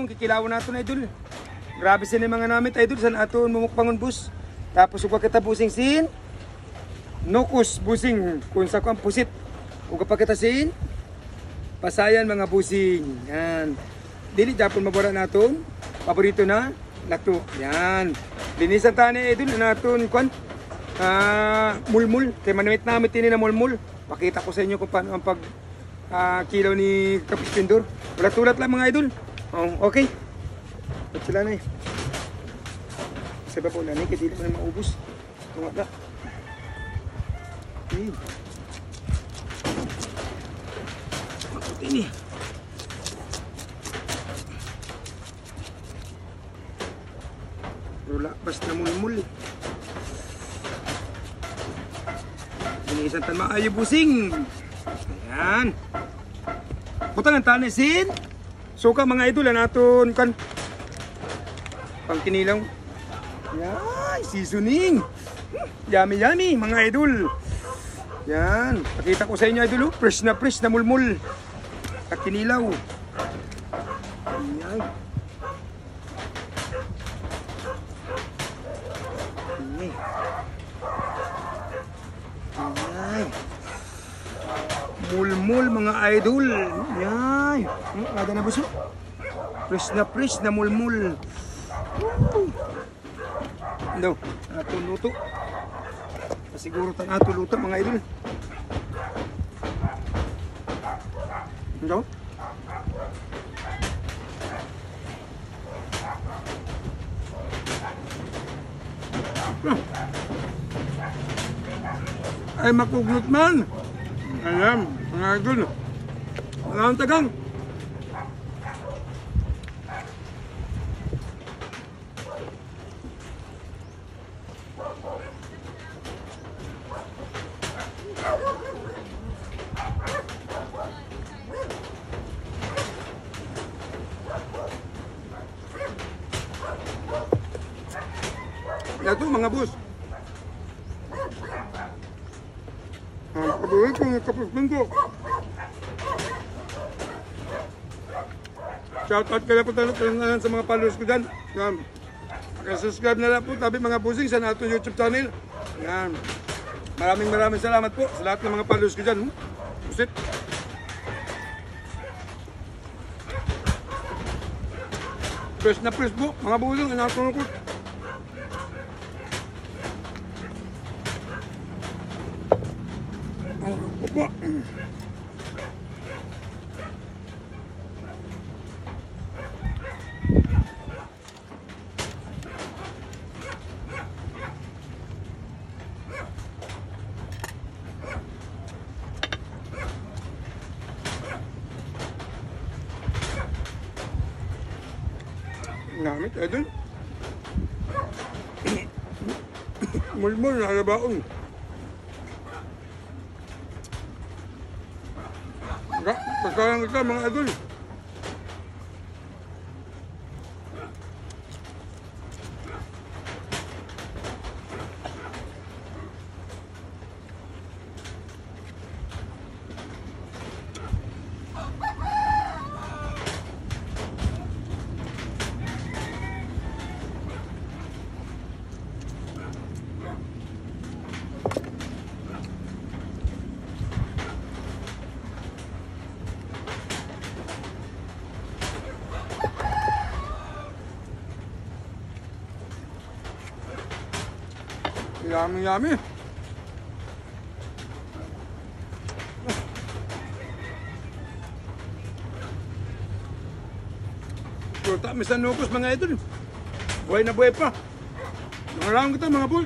kikilawan nato na idol. Grabe sin mga namit idol san aton mumukbangon bus. Tapos ug kita busing sin nukus busing kun sa kuan pusit. Ug pa kita sin pasayan mga busing. Yan. Dili japon mabura naton. Paborito na lato. Yan. Linisan tani idol naton kuan. Mulmul. Kay manamit ini na mulmul. Pakita ko sa inyo kung paano ang pag kilaw ni Kapis Pindor. Ulat-ulat lang mga idol. Oh, okay. At sila na eh. Sa iba po na ni, kasi di naman maubos. Tunga ka. Okay. Maputi ni. Wala, basta mulmul eh. Inisan tan maayo busing. Ayan. Putang ang tanisin. Suka mga idol naton kan pang kinilaw. Yan, seasoning. Yummy yummy mga idol. Yan, pakita ko sa inyo idol, fresh na mulmul. At kinilaw. Ayan. Mulmul mga idol. Yan. Ada na buso. Fresh na mulmul. Ano? Ato luto. Siguro tan ato luto mga idol. Ano? Ay makugnot man. Alam, mga idol. Ang tagang. Ito mga boss. Kabuhay ko ng Kapis Pindor. Shoutout ka na po tayo sa mga followers ko dyan. Subscribe na lang po tabi mga busing sa ating YouTube channel. Yan. Maraming salamat po sa lahat ng mga followers ko dyan. Pusit. Fresh na fresh po mga busing. Anatong ko. Opo. Namit, idol. Mulmul na alabaon. Pagkalang kita mga idol. Yummy. Pero tamis na nukos mga idol. Buhay na buhay pa. Nangarang kita mga boy.